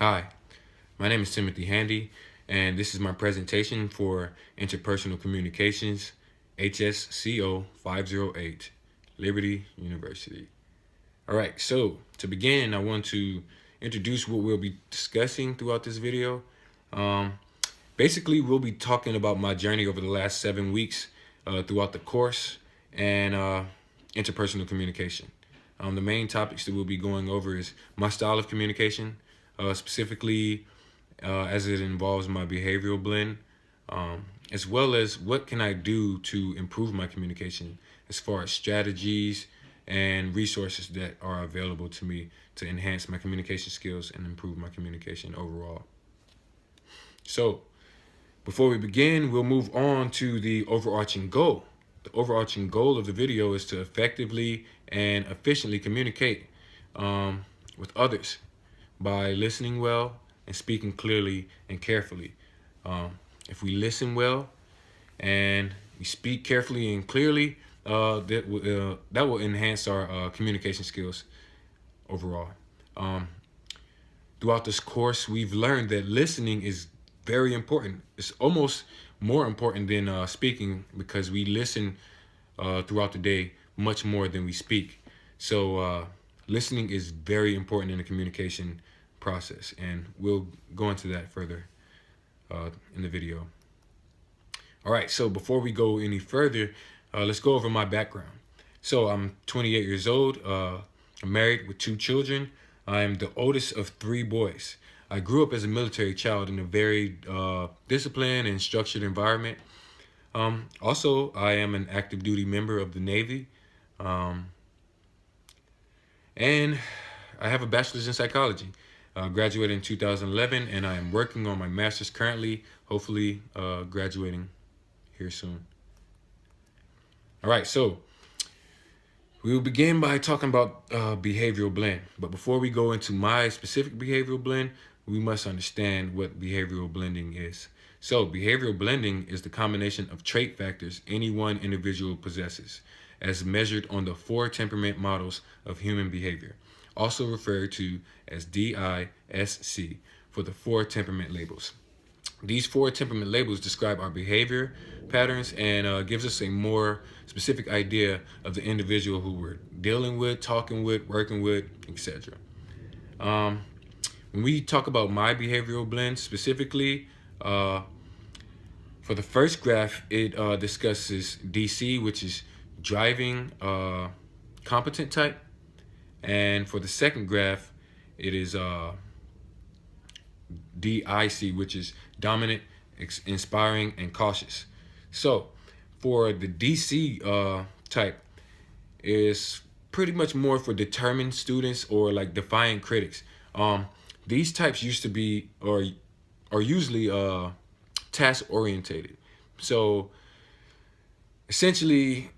Hi, my name is Timothy Handy, and this is my presentation for Interpersonal Communications, HSCO 508, Liberty University. All right, so to begin, I want to introduce what we'll be discussing throughout this video. Um, Basically, we'll be talking about my journey over the last 7 weeks throughout the course and interpersonal communication. The main topics that we'll be going over is my style of communication, specifically as it involves my behavioral blend, as well as what can I do to improve my communication as far as strategies and resources that are available to me to enhance my communication skills and improve my communication overall. So, before we begin, we'll move on to the overarching goal. The overarching goal of the video is to effectively and efficiently communicate with others by listening well and speaking clearly and carefully. If we listen well and we speak carefully and clearly, that will enhance our communication skills overall. Um, Throughout this course, we've learned that listening is very important. It's almost more important than speaking because we listen throughout the day much more than we speak. So listening is very important in the communication process, and we'll go into that further in the video. All right, so before we go any further, let's go over my background. So I'm 28 years old. I'm married with 2 children. I am the oldest of 3 boys. I grew up as a military child in a very disciplined and structured environment. Also, I am an active duty member of the Navy. And I have a bachelor's in psychology. Graduated in 2011, and I am working on my master's currently, hopefully graduating here soon. All right, so we will begin by talking about behavioral blend. But before we go into my specific behavioral blend, we must understand what behavioral blending is. So behavioral blending is the combination of trait factors any one individual possesses, as measured on the 4 temperament models of human behavior, also referred to as DISC for the 4 temperament labels. These 4 temperament labels describe our behavior patterns and gives us a more specific idea of the individual who we're dealing with, talking with, working with, etc. When we talk about my behavioral blend specifically, for the first graph, it discusses DC, which is driving competent type. And for the second graph, it is DIC, which is dominant, inspiring, and cautious. So for the DC type, is pretty much more for determined students or like defiant critics. These types used to be or are usually task orientated. So essentially,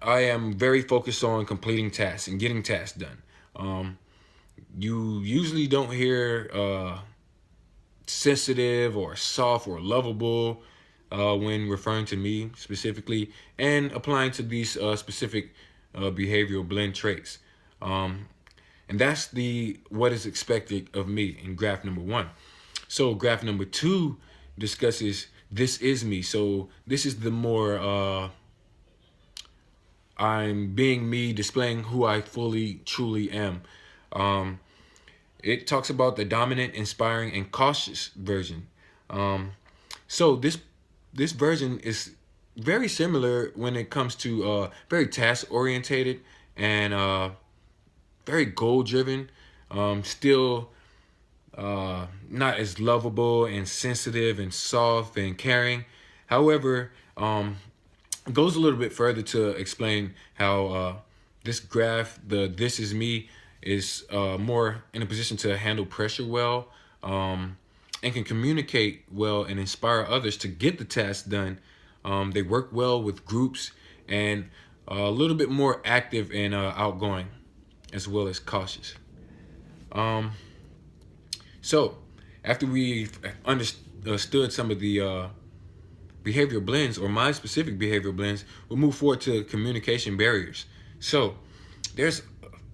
I am very focused on completing tasks and getting tasks done. You usually don't hear sensitive or soft or lovable when referring to me specifically and applying to these specific behavioral blend traits. And that's what is expected of me in graph number 1. So graph number 2 discusses this is me. So this is the more I'm being me, displaying who I fully, truly am. It talks about the dominant, inspiring, and cautious version. So this version is very similar when it comes to very task-orientated and very goal-driven. Still not as lovable and sensitive and soft and caring. However, it goes a little bit further to explain how this graph, the this is me, is more in a position to handle pressure well and can communicate well and inspire others to get the task done. They work well with groups and a little bit more active and outgoing as well as cautious. So after we've understood some of the behavioral blends or my specific behavioral blends, we'll move forward to communication barriers. So there's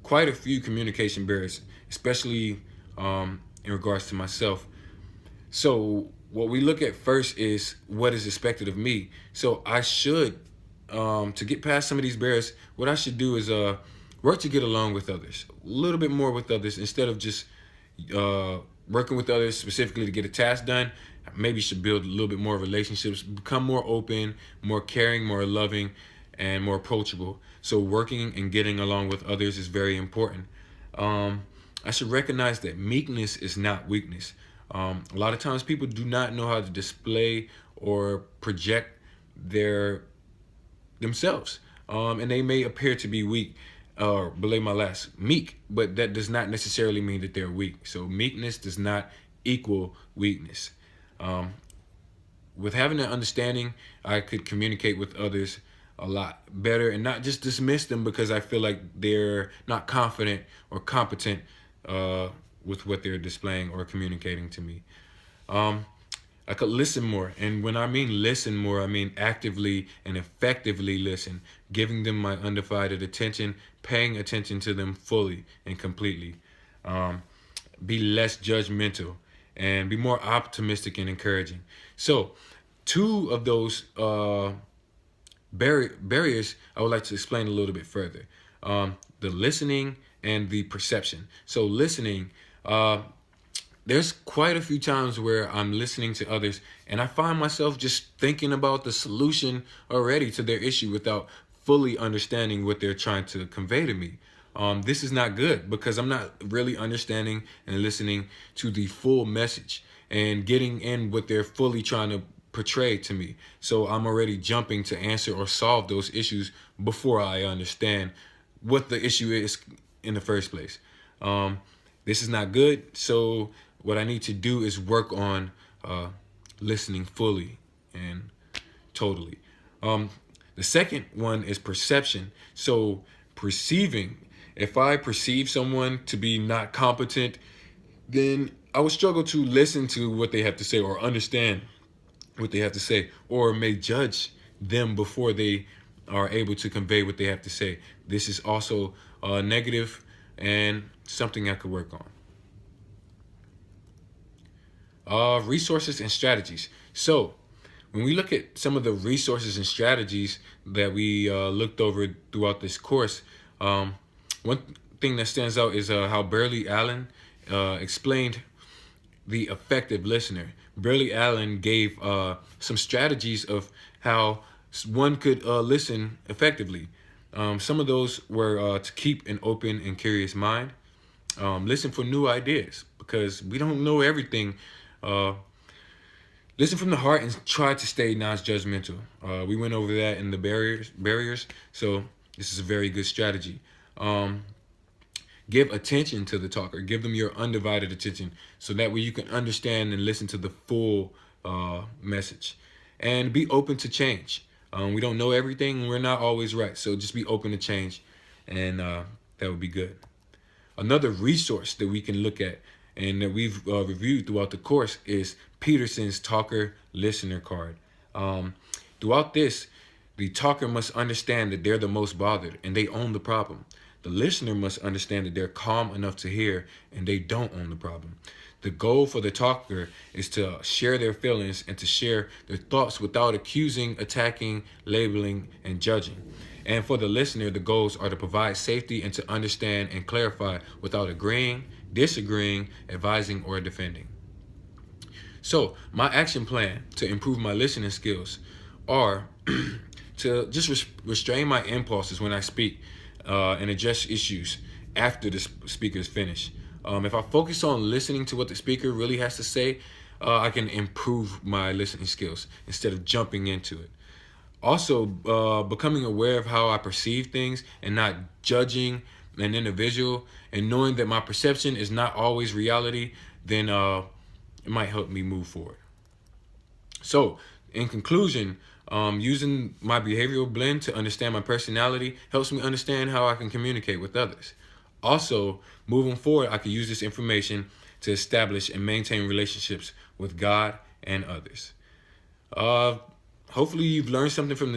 quite a few communication barriers, especially in regards to myself. So what we look at first is what is expected of me. So I should, to get past some of these barriers, what I should do is work to get along with others, a little bit more with others, instead of just uh, working with others specifically to get a task done. Maybe you should build a little bit more relationships, become more open, more caring, more loving, and more approachable. So working and getting along with others is very important. Um, I should recognize that meekness is not weakness. A lot of times people do not know how to display or project their themselves, and they may appear to be weak, or belay my last, meek, but that does not necessarily mean that they're weak. So meekness does not equal weakness. Um, with having that understanding, I could communicate with others a lot better and not just dismiss them because I feel like they're not confident or competent with what they're displaying or communicating to me. Um, I could listen more. And when I mean listen more, I mean actively and effectively listen, giving them my undivided attention, paying attention to them fully and completely. Um, be less judgmental and be more optimistic and encouraging. So, two of those barriers I would like to explain a little bit further. The listening and the perception. So, listening, there's quite a few times where I'm listening to others and I find myself just thinking about the solution already to their issue without fully understanding what they're trying to convey to me. This is not good because I'm not really understanding and listening to the full message and getting in what they're fully trying to portray to me. So I'm already jumping to answer or solve those issues before I understand what the issue is in the first place. This is not good. So what I need to do is work on listening fully and totally. The second one is perception. So perceiving. If I perceive someone to be not competent, then I would struggle to listen to what they have to say or understand what they have to say, or may judge them before they are able to convey what they have to say. This is also negative and something I could work on. Resources and strategies. So when we look at some of the resources and strategies that we looked over throughout this course, one thing that stands out is how Burley Allen explained the effective listener. Burley Allen gave some strategies of how one could listen effectively. Some of those were to keep an open and curious mind, listen for new ideas because we don't know everything. Listen from the heart and try to stay non-judgmental. We went over that in the barriers. So this is a very good strategy. Give attention to the talker. Give them your undivided attention so that way you can understand and listen to the full message. And be open to change. We don't know everything and we're not always right. So just be open to change and that would be good. Another resource that we can look at and that we've reviewed throughout the course is Peterson's Talker Listener Card. Throughout this, the talker must understand that they're the most bothered and they own the problem. The listener must understand that they're calm enough to hear and they don't own the problem. The goal for the talker is to share their feelings and to share their thoughts without accusing, attacking, labeling, and judging. And for the listener, the goals are to provide safety and to understand and clarify without agreeing, disagreeing, advising, or defending. So my action plan to improve my listening skills are to just restrain my impulses when I speak and address issues after the speaker is finished. If I focus on listening to what the speaker really has to say, I can improve my listening skills instead of jumping into it. Also, becoming aware of how I perceive things and not judging an individual and knowing that my perception is not always reality, then it might help me move forward. So, in conclusion, using my behavioral blend to understand my personality helps me understand how I can communicate with others. Also, moving forward, I can use this information to establish and maintain relationships with God and others. Hopefully, you've learned something from